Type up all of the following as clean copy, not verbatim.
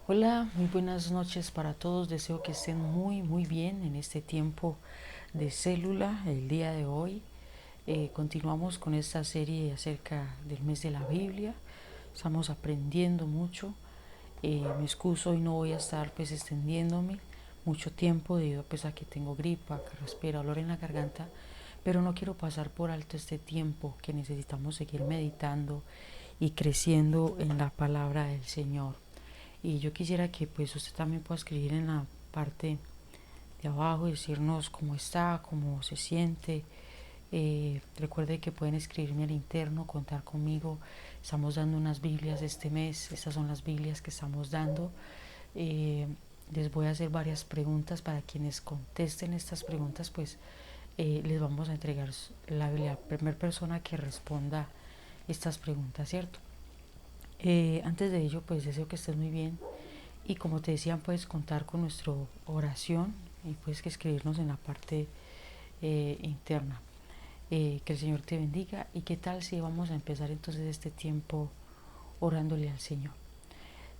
Hola, muy buenas noches para todos. Deseo que estén muy bien en este tiempo de célula el día de hoy. Continuamos con esta serie acerca del mes de la Biblia. Estamos aprendiendo mucho. Me excuso y no voy a estar pues extendiéndome mucho tiempo debido pues a que tengo gripa, que respiro, dolor en la garganta, pero no quiero pasar por alto este tiempo que necesitamos seguir meditando y creciendo en la palabra del Señor. Y yo quisiera que pues usted también pueda escribir en la parte de abajo, decirnos cómo está, cómo se siente. Recuerde que pueden escribirme al interno, contar conmigo. Estamos dando unas Biblias este mes. Estas son las Biblias que estamos dando. Eh, Les voy a hacer varias preguntas. Para quienes contesten estas preguntas, pues les vamos a entregar la Biblia a la primera persona que responda estas preguntas, ¿cierto? Antes de ello, pues deseo que estés muy bien. Y como te decía, puedes contar con nuestra oración y puedes que escribirnos en la parte interna. Que el Señor te bendiga. ¿Y qué tal si vamos a empezar entonces este tiempo orándole al Señor?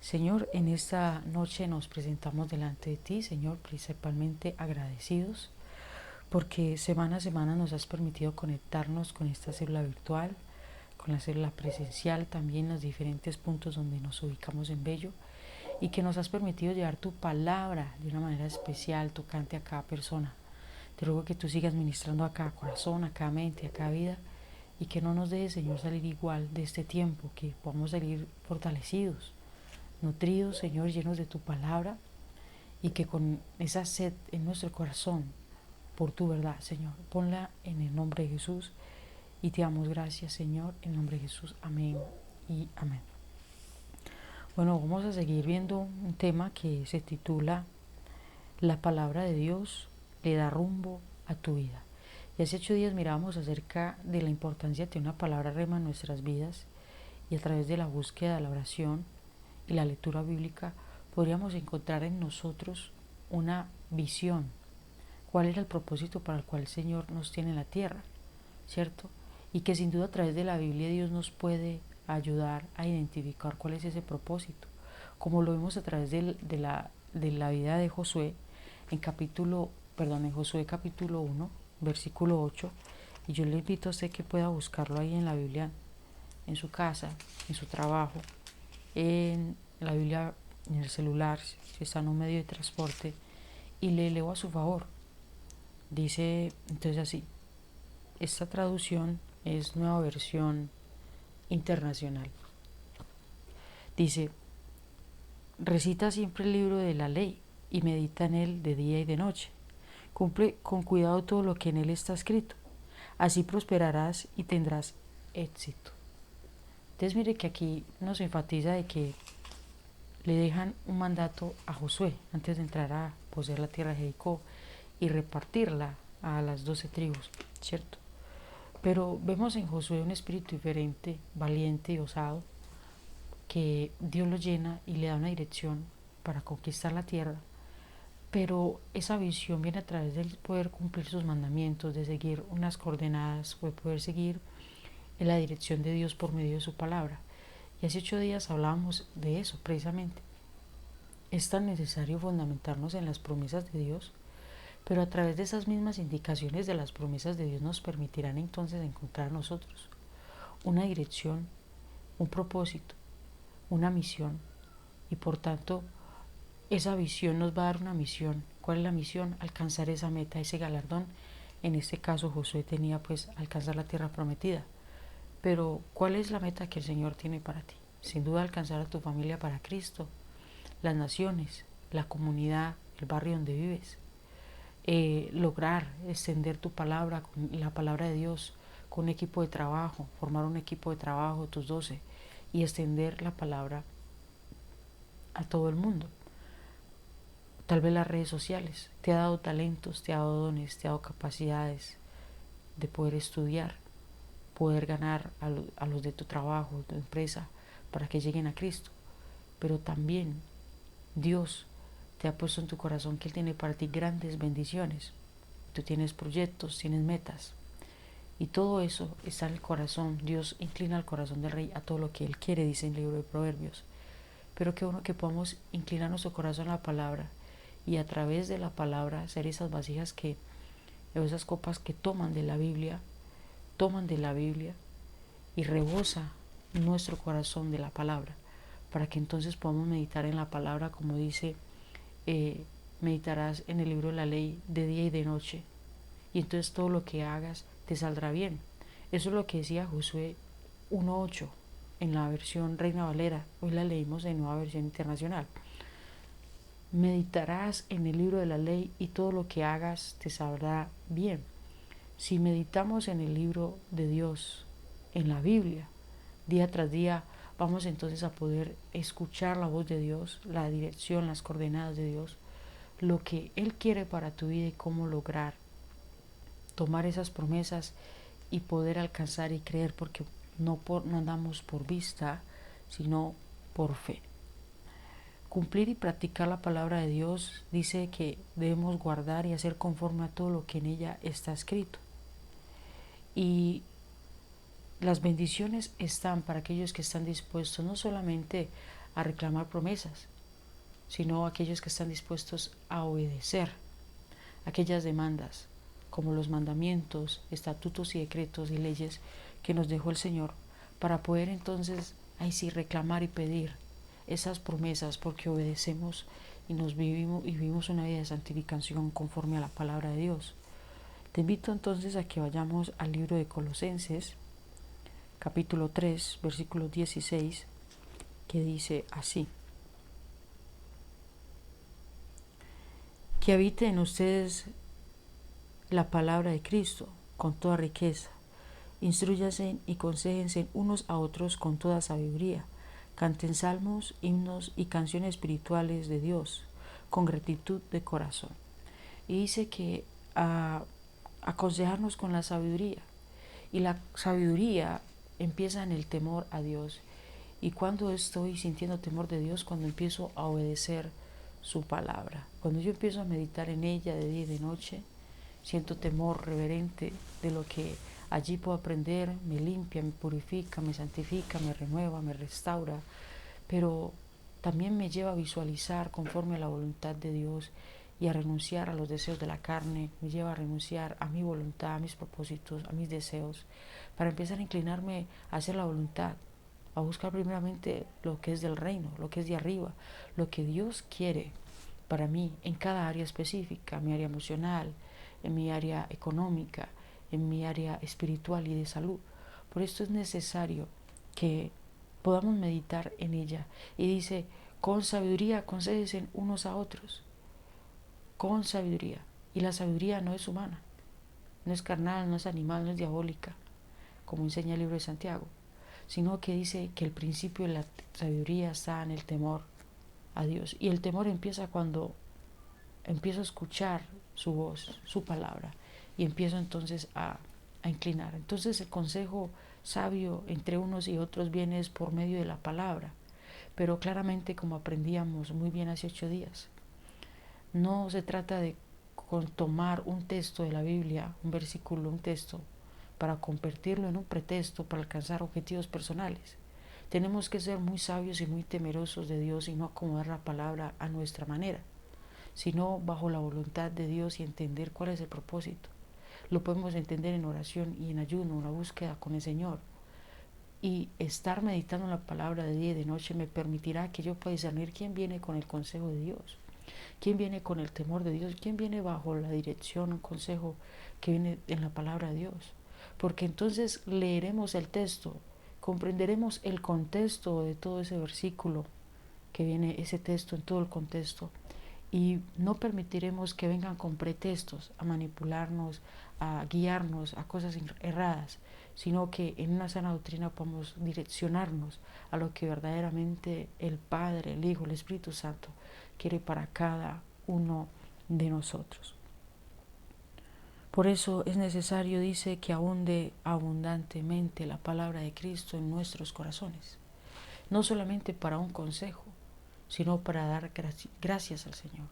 Señor, en esta noche nos presentamos delante de ti, Señor, principalmente agradecidos porque semana a semana nos has permitido conectarnos con esta célula virtual, con la célula presencial, también los diferentes puntos donde nos ubicamos en Bello, y que nos has permitido llevar tu palabra de una manera especial, tocante a cada persona. Te ruego que tú sigas ministrando a cada corazón, a cada mente, a cada vida, y que no nos dejes, Señor, salir igual de este tiempo, que podamos salir fortalecidos, nutridos, Señor, llenos de tu palabra, y que con esa sed en nuestro corazón por tu verdad, Señor, ponla en el nombre de Jesús, y te damos gracias, Señor, en el nombre de Jesús. Amén y amén. Bueno, vamos a seguir viendo un tema que se titula La palabra de Dios le da rumbo a tu vida. Y hace 8 días mirábamos acerca de la importancia de tener una palabra rema en nuestras vidas, y a través de la búsqueda de la oración y la lectura bíblica podríamos encontrar en nosotros una visión. ¿Cuál era el propósito para el cual el Señor nos tiene en la tierra? ¿Cierto? Y que sin duda a través de la Biblia Dios nos puede ayudar a identificar cuál es ese propósito, como lo vemos a través de la vida de Josué en Josué capítulo 1, versículo 8. Y yo le invito a usted que pueda buscarlo ahí en la Biblia, en su casa, en su trabajo, en la Biblia, en el celular, si está en un medio de transporte, y le leo a su favor. Dice entonces así: esta traducción es Nueva Versión Internacional. Dice: recita siempre el libro de la ley y medita en él de día y de noche. Cumple con cuidado todo lo que en él está escrito. Así prosperarás y tendrás éxito. Entonces mire que aquí nos enfatiza de que le dejan un mandato a Josué antes de entrar a poseer la tierra de Jericó y repartirla a las 12 tribus, ¿cierto? Pero vemos en Josué un espíritu diferente, valiente y osado, que Dios lo llena y le da una dirección para conquistar la tierra, pero esa visión viene a través de poder cumplir sus mandamientos, de seguir unas coordenadas, de poder seguir en la dirección de Dios por medio de su palabra. Y hace 8 días hablábamos de eso precisamente. Es tan necesario fundamentarnos en las promesas de Dios, pero a través de esas mismas indicaciones de las promesas de Dios nos permitirán entonces encontrar nosotros una dirección, un propósito, una misión, y por tanto esa visión nos va a dar una misión. ¿Cuál es la misión? Alcanzar esa meta, ese galardón. En este caso Josué tenía pues alcanzar la tierra prometida. Pero ¿cuál es la meta que el Señor tiene para ti? Sin duda alcanzar a tu familia para Cristo, las naciones, la comunidad, el barrio donde vives. Lograr extender tu palabra, la palabra de Dios, con un equipo de trabajo, formar un equipo de trabajo, tus 12, y extender la palabra a todo el mundo. Tal vez las redes sociales te ha dado talentos, te ha dado dones, te ha dado capacidades de poder estudiar, poder ganar a los de tu trabajo, de tu empresa, para que lleguen a Cristo. Pero también Dios te ha puesto en tu corazón que Él tiene para ti grandes bendiciones. Tú tienes proyectos, tienes metas, y todo eso está en el corazón. Dios inclina el corazón del rey a todo lo que Él quiere, dice en el libro de Proverbios. pero qué bueno que podamos inclinar nuestro corazón a la palabra y a través de la palabra ser esas vasijas o esas copas que toman de la Biblia y rebosa nuestro corazón de la palabra, para que entonces podamos meditar en la palabra, como dice, meditarás en el libro de la ley de día y de noche, y entonces todo lo que hagas te saldrá bien. Eso es lo que decía Josué 1:8 en la versión Reina Valera. Hoy la leímos en nueva versión internacional. Meditarás en el libro de la ley y todo lo que hagas te saldrá bien. Si meditamos en el libro de Dios, en la Biblia, día tras día, vamos entonces a poder escuchar la voz de Dios, la dirección, las coordenadas de Dios, lo que Él quiere para tu vida y cómo lograr tomar esas promesas y poder alcanzar y creer, porque no andamos por vista, sino por fe. Cumplir y practicar la palabra de Dios dice que debemos guardar y hacer conforme a todo lo que en ella está escrito. Y las bendiciones están para aquellos que están dispuestos no solamente a reclamar promesas, sino aquellos que están dispuestos a obedecer aquellas demandas, como los mandamientos, estatutos y decretos y leyes que nos dejó el Señor, para poder entonces, ahí sí, reclamar y pedir esas promesas, porque obedecemos y vivimos una vida de santificación conforme a la palabra de Dios. Te invito entonces a que vayamos al libro de Colosenses, capítulo 3, versículo 16, que dice así: que habite en ustedes la palabra de Cristo con toda riqueza. Instrúyanse y conséjense unos a otros con toda sabiduría. Canten salmos, himnos y canciones espirituales de Dios con gratitud de corazón. Y dice que aconsejarnos con la sabiduría. Y la sabiduría empieza en el temor a Dios. Y cuando estoy sintiendo temor de Dios, cuando empiezo a obedecer su palabra, cuando yo empiezo a meditar en ella de día y de noche, siento temor reverente de lo que allí puedo aprender. Me limpia, me purifica, me santifica, me renueva, me restaura, pero también me lleva a visualizar conforme a la voluntad de Dios y a renunciar a los deseos de la carne. Me lleva a renunciar a mi voluntad, a mis propósitos, a mis deseos, para empezar a inclinarme a hacer la voluntad, a buscar primeramente lo que es del reino, lo que es de arriba, lo que Dios quiere para mí en cada área específica, mi área emocional, en mi área económica, en mi área espiritual y de salud. Por esto es necesario que podamos meditar en ella. Y dice, con sabiduría aconséjense unos a otros, con sabiduría. Y la sabiduría no es humana, no es carnal, no es animal, no es diabólica, como enseña el libro de Santiago, sino que dice que el principio de la sabiduría está en el temor a Dios. Y el temor empieza cuando empiezo a escuchar su voz, su palabra, y empiezo entonces a inclinar. Entonces el consejo sabio entre unos y otros viene por medio de la palabra, pero claramente, como aprendíamos muy bien hace 8 días, no se trata de tomar un texto de la Biblia, un versículo, un texto, para convertirlo en un pretexto para alcanzar objetivos personales. Tenemos que ser muy sabios y muy temerosos de Dios y no acomodar la palabra a nuestra manera, sino bajo la voluntad de Dios y entender cuál es el propósito. Lo podemos entender en oración y en ayuno, una búsqueda con el Señor. Y estar meditando en la palabra de día y de noche me permitirá que yo pueda discernir quién viene con el consejo de Dios, quién viene con el temor de Dios, quién viene bajo la dirección, un consejo que viene en la palabra de Dios. Porque entonces leeremos el texto, comprenderemos el contexto de todo ese versículo, que viene ese texto en todo el contexto, y no permitiremos que vengan con pretextos a manipularnos, a guiarnos a cosas erradas, sino que en una sana doctrina podamos direccionarnos a lo que verdaderamente el Padre, el Hijo, el Espíritu Santo quiere para cada uno de nosotros. Por eso es necesario, dice, que abunde abundantemente la palabra de Cristo en nuestros corazones, no solamente para un consejo, sino para dar gracias al Señor,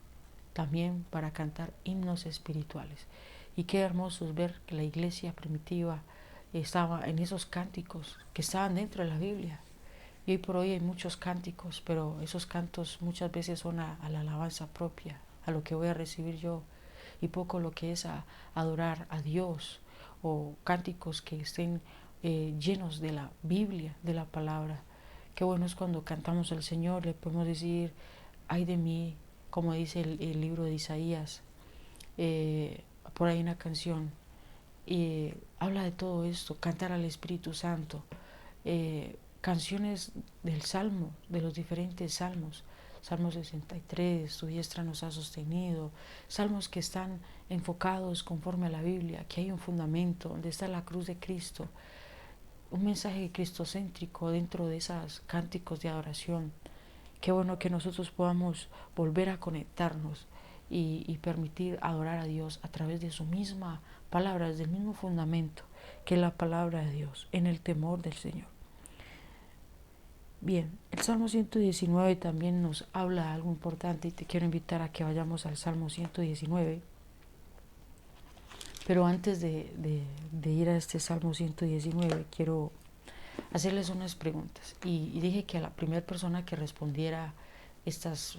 también para cantar himnos espirituales. Y qué hermoso es ver que la iglesia primitiva estaba en esos cánticos que estaban dentro de la Biblia, Y hoy por hoy hay muchos cánticos, pero esos cantos muchas veces son a la alabanza propia, a lo que voy a recibir yo, y poco lo que es a adorar a Dios, o cánticos que estén llenos de la Biblia, de la palabra. Qué bueno es cuando cantamos al Señor, le podemos decir, ay de mí, como dice el libro de Isaías, por ahí una canción, habla de todo esto, cantar al Espíritu Santo, canciones del Salmo, de los diferentes salmos, Salmo 63, tu diestra nos ha sostenido, salmos que están enfocados conforme a la Biblia, que hay un fundamento, donde está la cruz de Cristo, un mensaje cristocéntrico dentro de esos cánticos de adoración. Qué bueno que nosotros podamos volver a conectarnos y permitir adorar a Dios a través de su misma palabra, del mismo fundamento que es la palabra de Dios, en el temor del Señor. Bien, el Salmo 119 también nos habla de algo importante y te quiero invitar a que vayamos al Salmo 119. Pero antes de ir a este Salmo 119, quiero hacerles unas preguntas. Y dije que a la primera persona que respondiera estas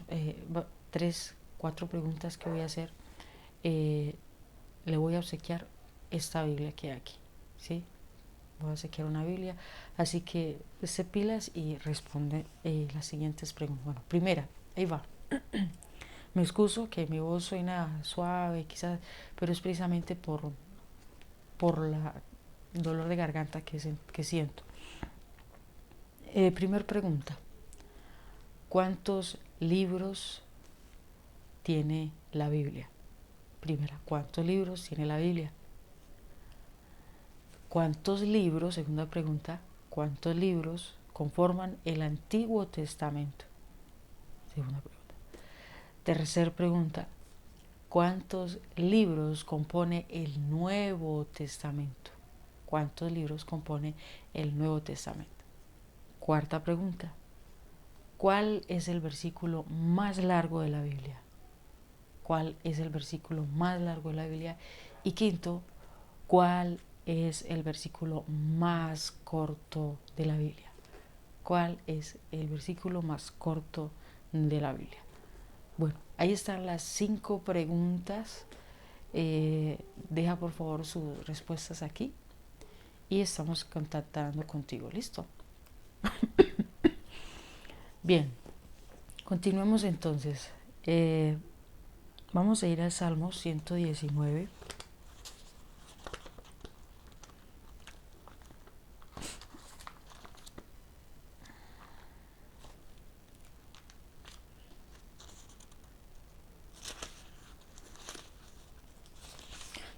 4 preguntas que voy a hacer, le voy a obsequiar esta Biblia que hay aquí, ¿sí? Voy a obsequiar una Biblia, así que se pilas y responde las siguientes preguntas. Bueno, primera, ahí va. Me excuso que mi voz suena suave, quizás, pero es precisamente por la dolor de garganta que siento. Primer pregunta, ¿cuántos libros tiene la Biblia? Primera, ¿cuántos libros tiene la Biblia? ¿Cuántos libros, segunda pregunta, cuántos libros conforman el Antiguo Testamento? Segunda pregunta. Tercera pregunta, ¿cuántos libros compone el Nuevo Testamento? ¿Cuántos libros compone el Nuevo Testamento? Cuarta pregunta, ¿cuál es el versículo más largo de la Biblia? ¿Cuál es el versículo más largo de la Biblia? Y quinto, ¿cuál es el versículo más corto de la Biblia? ¿Cuál es el versículo más corto de la Biblia? Bueno, ahí están las 5 preguntas. Deja por favor sus respuestas aquí y estamos contactando contigo. ¿Listo? Bien, continuemos entonces. Vamos a ir al Salmo 119.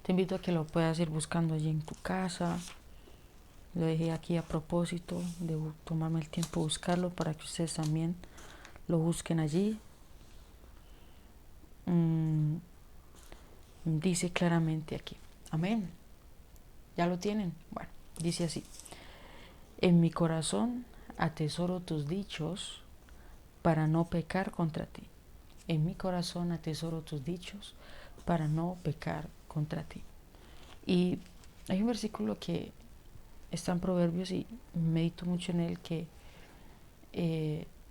Te invito a que lo puedas ir buscando allí en tu casa. Lo dejé aquí a propósito de tomarme el tiempo de buscarlo para que ustedes también lo busquen allí. Dice claramente aquí. Amén. ¿Ya lo tienen? Bueno, dice así. En mi corazón atesoro tus dichos para no pecar contra ti. En mi corazón atesoro tus dichos para no pecar contra ti. Y hay un versículo que está en Proverbios y medito mucho en él, que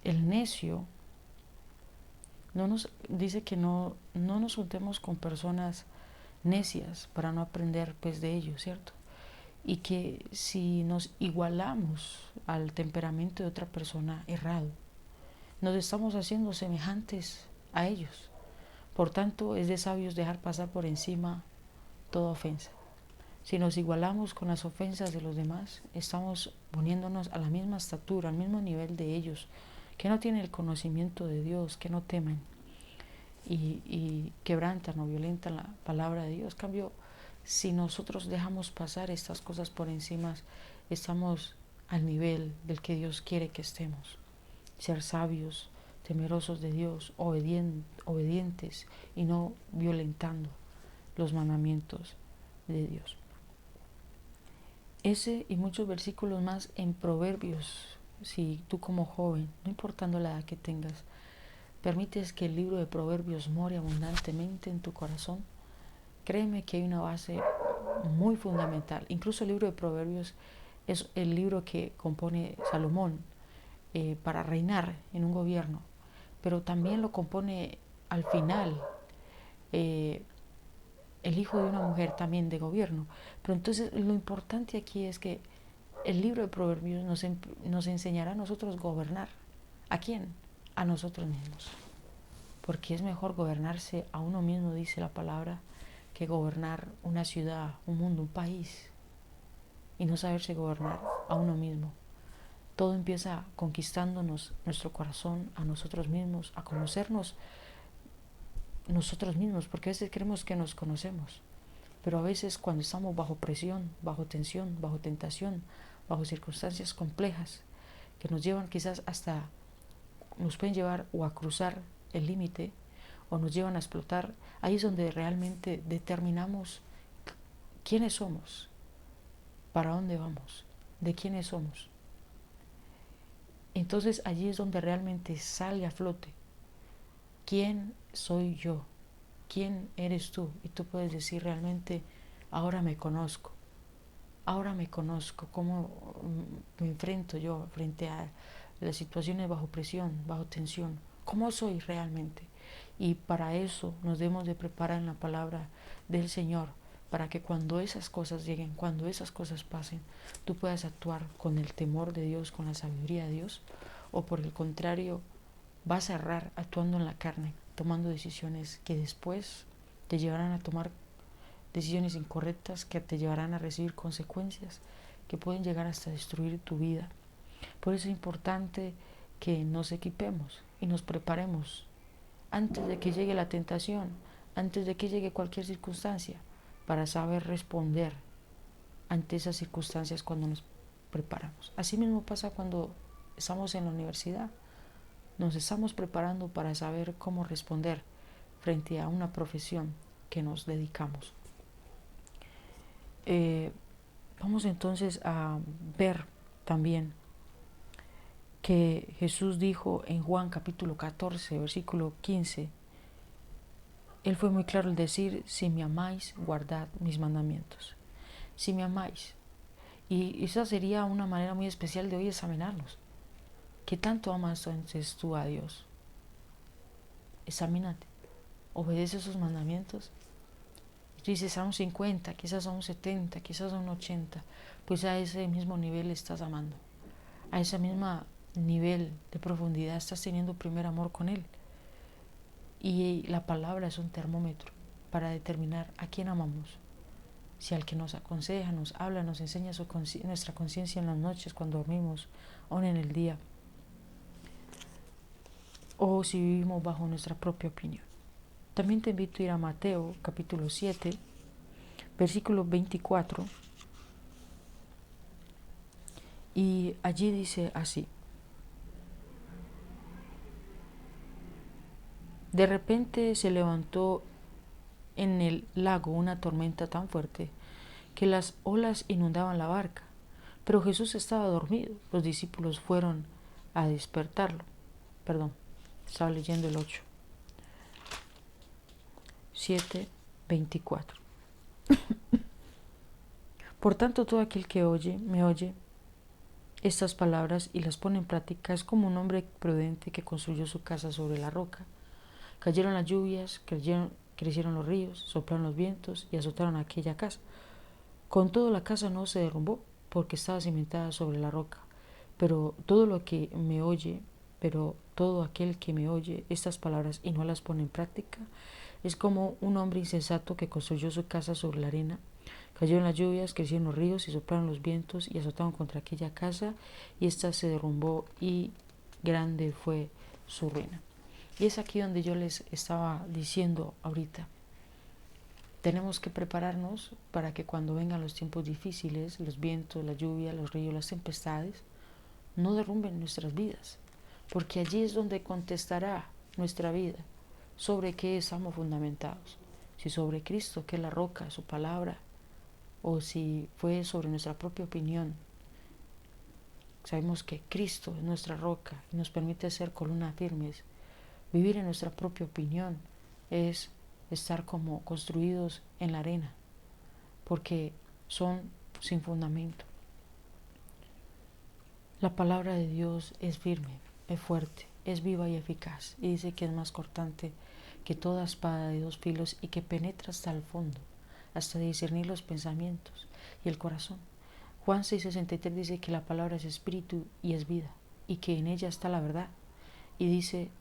el necio dice que no nos juntemos con personas necias para no aprender pues de ellos, ¿cierto? Y que si nos igualamos al temperamento de otra persona errado, nos estamos haciendo semejantes a ellos. Por tanto, es de sabios dejar pasar por encima toda ofensa. Si nos igualamos con las ofensas de los demás, estamos poniéndonos a la misma estatura, al mismo nivel de ellos, que no tienen el conocimiento de Dios, que no temen y quebrantan o violentan la palabra de Dios. En cambio, si nosotros dejamos pasar estas cosas por encima, estamos al nivel del que Dios quiere que estemos. Ser sabios, temerosos de Dios, obedientes y no violentando los mandamientos de Dios. Ese y muchos versículos más en Proverbios. Si tú como joven, no importando la edad que tengas, permites que el libro de Proverbios more abundantemente en tu corazón, créeme que hay una base muy fundamental. Incluso el libro de Proverbios es el libro que compone Salomón. para reinar en un gobierno, pero también lo compone al final el hijo de una mujer también de gobierno. Pero entonces lo importante aquí es que el libro de Proverbios nos enseñará a nosotros gobernar. ¿A quién? A nosotros mismos. Porque es mejor gobernarse a uno mismo, dice la palabra, que gobernar una ciudad, un mundo, un país y no saberse gobernar a uno mismo. Todo empieza conquistándonos nuestro corazón, a nosotros mismos, a conocernos nosotros mismos, porque a veces creemos que nos conocemos, pero a veces cuando estamos bajo presión, bajo tensión, bajo tentación, bajo circunstancias complejas que nos llevan quizás hasta, nos pueden llevar o a cruzar el límite o nos llevan a explotar, ahí es donde realmente determinamos quiénes somos, para dónde vamos, de quiénes somos. Entonces allí es donde realmente sale a flote quién soy yo, quién eres tú, y tú puedes decir realmente, ahora me conozco, cómo me enfrento yo frente a las situaciones bajo presión, bajo tensión, cómo soy realmente. Y para eso nos debemos de preparar en la palabra del Señor, para que cuando esas cosas lleguen, cuando esas cosas pasen, tú puedas actuar con el temor de Dios, con la sabiduría de Dios, o por el contrario, vas a errar actuando en la carne, tomando decisiones que después te llevarán a tomar decisiones incorrectas, que te llevarán a recibir consecuencias que pueden llegar hasta destruir tu vida. Por eso es importante que nos equipemos y nos preparemos antes de que llegue la tentación, antes de que llegue cualquier circunstancia, para saber responder ante esas circunstancias cuando nos preparamos. Así mismo pasa cuando estamos en la universidad. Nos estamos preparando para saber cómo responder frente a una profesión que nos dedicamos. Vamos entonces a ver también que Jesús dijo en Juan capítulo 14, versículo 15, Él fue muy claro al decir, si me amáis, guardad mis mandamientos. Si me amáis. Y esa sería una manera muy especial de hoy examinarnos. ¿Qué tanto amas entonces tú a Dios? Examínate. ¿Obedece sus mandamientos? Y tú dices a un 50, quizás a un 70, quizás a un 80. Pues a ese mismo nivel estás amando. A ese mismo nivel de profundidad estás teniendo primer amor con Él. Y la palabra es un termómetro para determinar a quién amamos. Si al que nos aconseja, nos habla, nos enseña nuestra conciencia en las noches cuando dormimos, o en el día, o si vivimos bajo nuestra propia opinión. También te invito a ir a Mateo capítulo 7, versículo 24, y allí dice así: de repente se levantó en el lago una tormenta tan fuerte que las olas inundaban la barca, pero Jesús estaba dormido. Los discípulos fueron a despertarlo. Perdón, estaba leyendo el 8. 7, 24. Por tanto, todo aquel que me oye estas palabras y las pone en práctica es como un hombre prudente que construyó su casa sobre la roca. Cayeron las lluvias, crecieron los ríos, soplaron los vientos y azotaron aquella casa. Con todo, la casa no se derrumbó porque estaba cimentada sobre la roca. Pero todo aquel que me oye estas palabras y no las pone en práctica es como un hombre insensato que construyó su casa sobre la arena. Cayeron las lluvias, crecieron los ríos y soplaron los vientos y azotaron contra aquella casa, y ésta se derrumbó y grande fue su ruina. Y es aquí donde yo les estaba diciendo ahorita. Tenemos que prepararnos para que cuando vengan los tiempos difíciles, los vientos, la lluvia, los ríos, las tempestades, no derrumben nuestras vidas, porque allí es donde contestará nuestra vida sobre qué estamos fundamentados. Si sobre Cristo, que es la roca, su palabra, o si fue sobre nuestra propia opinión. Sabemos que Cristo es nuestra roca y nos permite ser columnas firmes. Vivir en nuestra propia opinión es estar como construidos en la arena, porque son sin fundamento. La palabra de Dios es firme, es fuerte, es viva y eficaz, y dice que es más cortante que toda espada de dos filos y que penetra hasta el fondo, hasta discernir los pensamientos y el corazón. Juan 6:63 dice que la palabra es espíritu y es vida, y que en ella está la verdad, y dice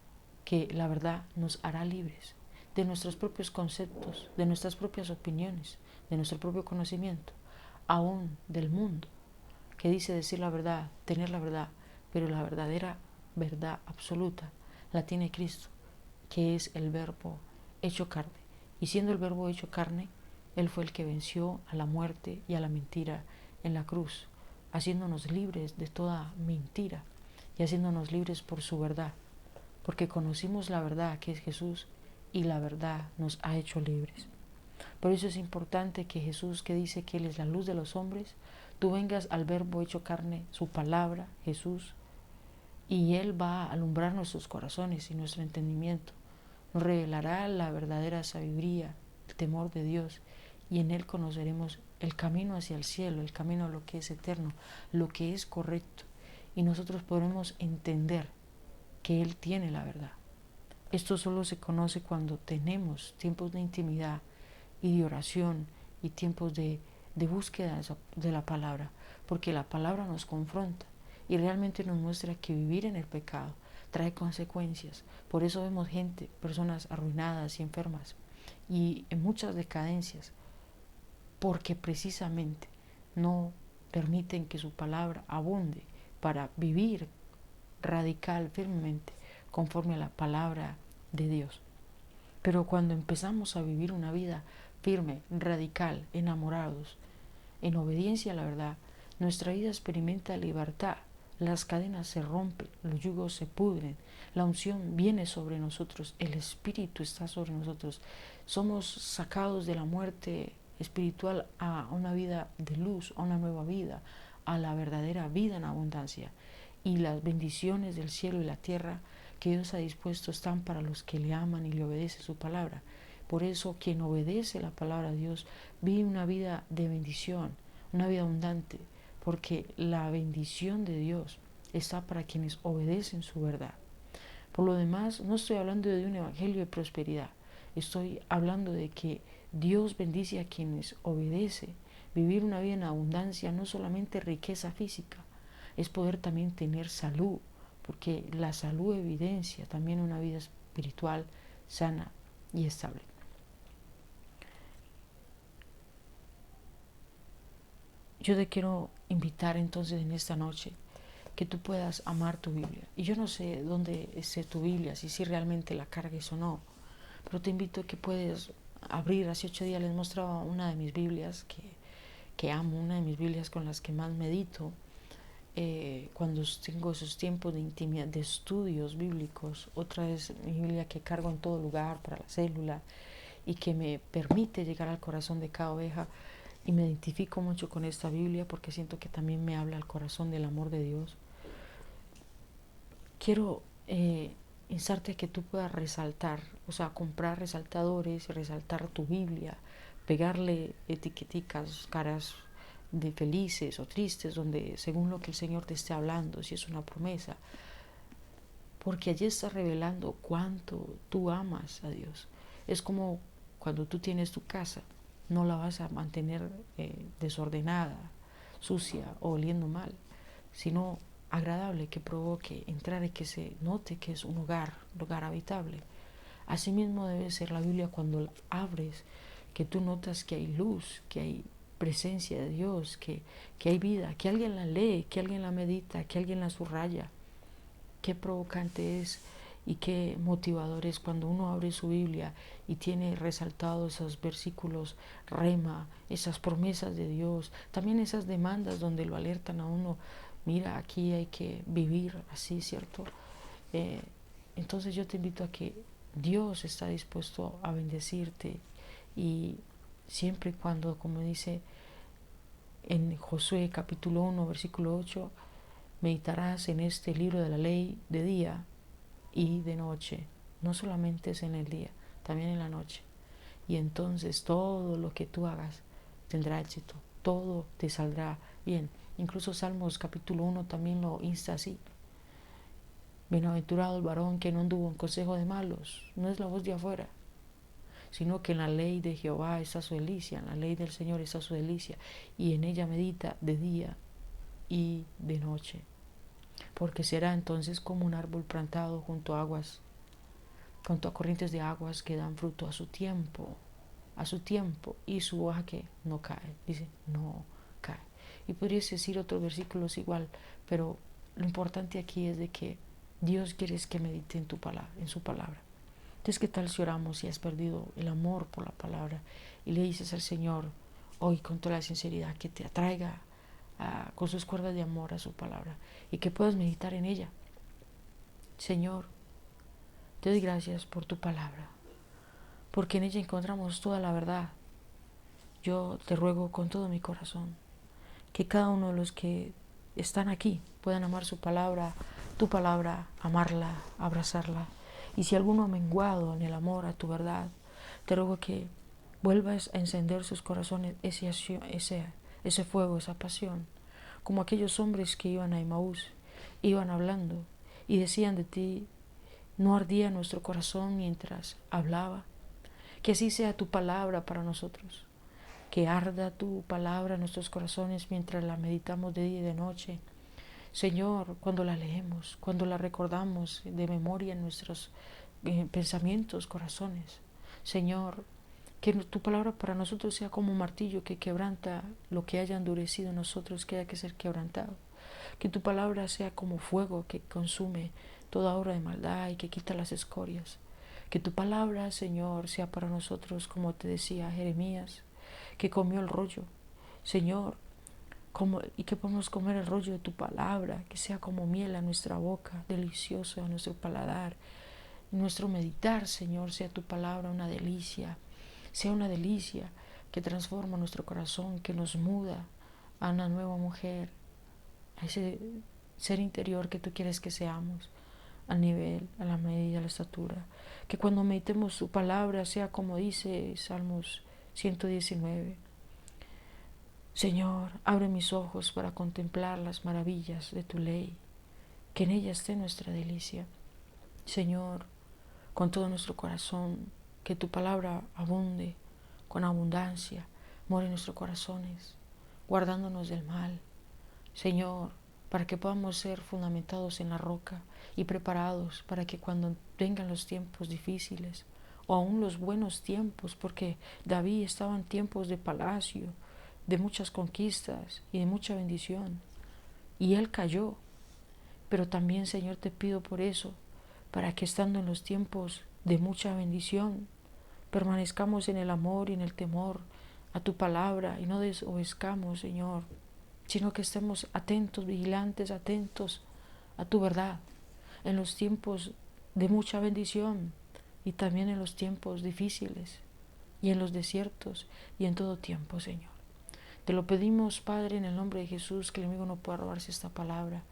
que la verdad nos hará libres de nuestros propios conceptos, de nuestras propias opiniones, de nuestro propio conocimiento, aún del mundo, que dice decir la verdad, tener la verdad, pero la verdadera verdad absoluta la tiene Cristo, que es el verbo hecho carne. Y siendo el verbo hecho carne, Él fue el que venció a la muerte y a la mentira en la cruz, haciéndonos libres de toda mentira y haciéndonos libres por su verdad, porque conocimos la verdad que es Jesús y la verdad nos ha hecho libres. Por eso es importante que Jesús, que dice que Él es la luz de los hombres, tú vengas al verbo hecho carne, su palabra, Jesús, y Él va a alumbrar nuestros corazones y nuestro entendimiento. Nos revelará la verdadera sabiduría, el temor de Dios, y en Él conoceremos el camino hacia el cielo, el camino a lo que es eterno, lo que es correcto, y nosotros podremos entender que Él tiene la verdad. Esto solo se conoce cuando tenemos tiempos de intimidad y de oración y tiempos de búsqueda de la palabra, porque la palabra nos confronta y realmente nos muestra que vivir en el pecado trae consecuencias. Por eso vemos gente, personas arruinadas y enfermas y en muchas decadencias, porque precisamente no permiten que su palabra abunde para vivir radical, firmemente, conforme a la palabra de Dios. Pero cuando empezamos a vivir una vida firme, radical, enamorados, en obediencia a la verdad, nuestra vida experimenta libertad, las cadenas se rompen, los yugos se pudren, la unción viene sobre nosotros, el Espíritu está sobre nosotros, somos sacados de la muerte espiritual a una vida de luz, a una nueva vida, a la verdadera vida en abundancia. Y las bendiciones del cielo y la tierra que Dios ha dispuesto están para los que le aman y le obedecen su palabra. Por eso quien obedece la palabra de Dios vive una vida de bendición, una vida abundante, porque la bendición de Dios está para quienes obedecen su verdad. Por lo demás, no estoy hablando de un evangelio de prosperidad, estoy hablando de que Dios bendice a quienes obedece. Vivir una vida en abundancia no solamente riqueza física, es poder también tener salud, porque la salud evidencia también una vida espiritual sana y estable. Yo te quiero invitar entonces en esta noche que tú puedas amar tu Biblia. Y yo no sé dónde esté tu Biblia, si realmente la cargues o no, pero te invito a que puedes abrir. Hace 8 días les mostraba una de mis Biblias que amo, una de mis Biblias con las que más medito, cuando tengo esos tiempos de intimidad, de estudios bíblicos. Otra es mi Biblia que cargo en todo lugar para la célula y que me permite llegar al corazón de cada oveja, y me identifico mucho con esta Biblia porque siento que también me habla al corazón del amor de Dios. Quiero instarte a que tú puedas resaltar, o sea, comprar resaltadores, resaltar tu Biblia, pegarle etiqueticas, caras de felices o tristes, donde según lo que el Señor te esté hablando, si es una promesa, porque allí está revelando cuánto tú amas a Dios. Es como cuando tú tienes tu casa, no la vas a mantener desordenada, sucia o oliendo mal, sino agradable, que provoque entrar y que se note que es un lugar habitable. Asimismo debe ser la Biblia cuando la abres, que tú notas que hay luz, que hay presencia de Dios, que hay vida, que alguien la lee, que alguien la medita, que alguien la subraya. Qué provocante es y qué motivador es cuando uno abre su Biblia y tiene resaltados esos versículos rema, esas promesas de Dios, también esas demandas donde lo alertan a uno: mira, aquí hay que vivir así, ¿cierto? Entonces yo te invito a que Dios está dispuesto a bendecirte, y siempre y cuando, como dice en Josué capítulo 1 versículo 8, meditarás en este libro de la ley de día y de noche. No solamente es en el día, también en la noche. Y entonces todo lo que tú hagas tendrá éxito, todo te saldrá bien. Incluso Salmos capítulo 1 también lo insta así. Bienaventurado el varón que no anduvo en consejo de malos. No es la voz de afuera, sino que en la ley de Jehová está su delicia, en la ley del Señor está su delicia, y en ella medita de día y de noche. Porque será entonces como un árbol plantado junto a aguas, junto a corrientes de aguas que dan fruto a su tiempo, y su hoja que no cae, dice, no cae. Y podrías decir otros versículos igual, pero lo importante aquí es de que Dios quiere que medite en tu palabra, en su palabra. Entonces, ¿qué tal si oramos y has perdido el amor por la palabra y le dices al Señor hoy con toda la sinceridad que te atraiga con sus cuerdas de amor a su palabra y que puedas meditar en ella? Señor, te doy gracias por tu palabra, porque en ella encontramos toda la verdad. Yo te ruego con todo mi corazón que cada uno de los que están aquí puedan amar su palabra, tu palabra, amarla, abrazarla. Y si alguno ha menguado en el amor a tu verdad, te ruego que vuelvas a encender sus corazones ese fuego, esa pasión, como aquellos hombres que iban a Emaús, iban hablando y decían de ti, no ardía nuestro corazón mientras hablaba. Que así sea tu palabra para nosotros, que arda tu palabra en nuestros corazones mientras la meditamos de día y de noche. Señor, cuando la leemos, cuando la recordamos de memoria en nuestros pensamientos, corazones. Señor, que tu palabra para nosotros sea como un martillo que quebranta lo que haya endurecido en nosotros, que haya que ser quebrantado. Que tu palabra sea como fuego que consume toda obra de maldad y que quita las escorias. Que tu palabra, Señor, sea para nosotros, como te decía Jeremías, que comió el rollo. Señor, y que podamos comer el rollo de tu palabra, que sea como miel a nuestra boca, delicioso a nuestro paladar. Nuestro meditar, Señor, sea tu palabra una delicia, sea una delicia que transforma nuestro corazón, que nos muda a una nueva mujer, a ese ser interior que tú quieres que seamos, al nivel, a la medida, a la estatura. Que cuando meditemos tu palabra sea como dice Salmos 119. Señor, abre mis ojos para contemplar las maravillas de tu ley, que en ella esté nuestra delicia. Señor, con todo nuestro corazón, que tu palabra abunde con abundancia, more en nuestros corazones, guardándonos del mal. Señor, para que podamos ser fundamentados en la roca y preparados para que cuando vengan los tiempos difíciles, o aún los buenos tiempos, porque David estaba en tiempos de palacio, de muchas conquistas y de mucha bendición, y él cayó. Pero también, Señor, te pido por eso, para que estando en los tiempos de mucha bendición, permanezcamos en el amor y en el temor a tu palabra y no desobedezcamos, Señor, sino que estemos atentos, vigilantes, atentos a tu verdad en los tiempos de mucha bendición y también en los tiempos difíciles y en los desiertos y en todo tiempo, Señor. Te lo pedimos, Padre, en el nombre de Jesús, que el enemigo no pueda robarse esta palabra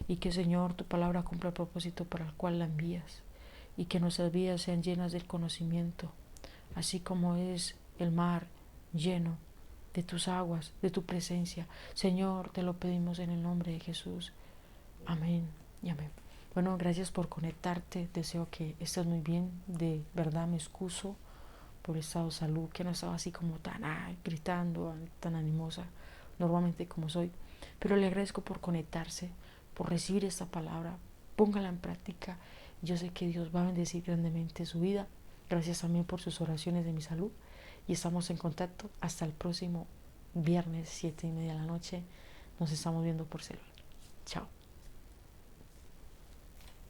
y que, Señor, tu palabra cumpla el propósito para el cual la envías y que nuestras vidas sean llenas del conocimiento, así como es el mar lleno de tus aguas, de tu presencia. Señor, te lo pedimos en el nombre de Jesús. Amén y amén. Bueno, gracias por conectarte. Deseo que estés muy bien. De verdad me excuso por el estado de salud, que no estaba así como tan gritando, tan animosa, normalmente como soy. Pero le agradezco por conectarse, por recibir esta palabra. Póngala en práctica. Yo sé que Dios va a bendecir grandemente su vida. Gracias también por sus oraciones de mi salud. Y estamos en contacto hasta el próximo viernes, 7:30 de la noche. Nos estamos viendo por celular. Chao.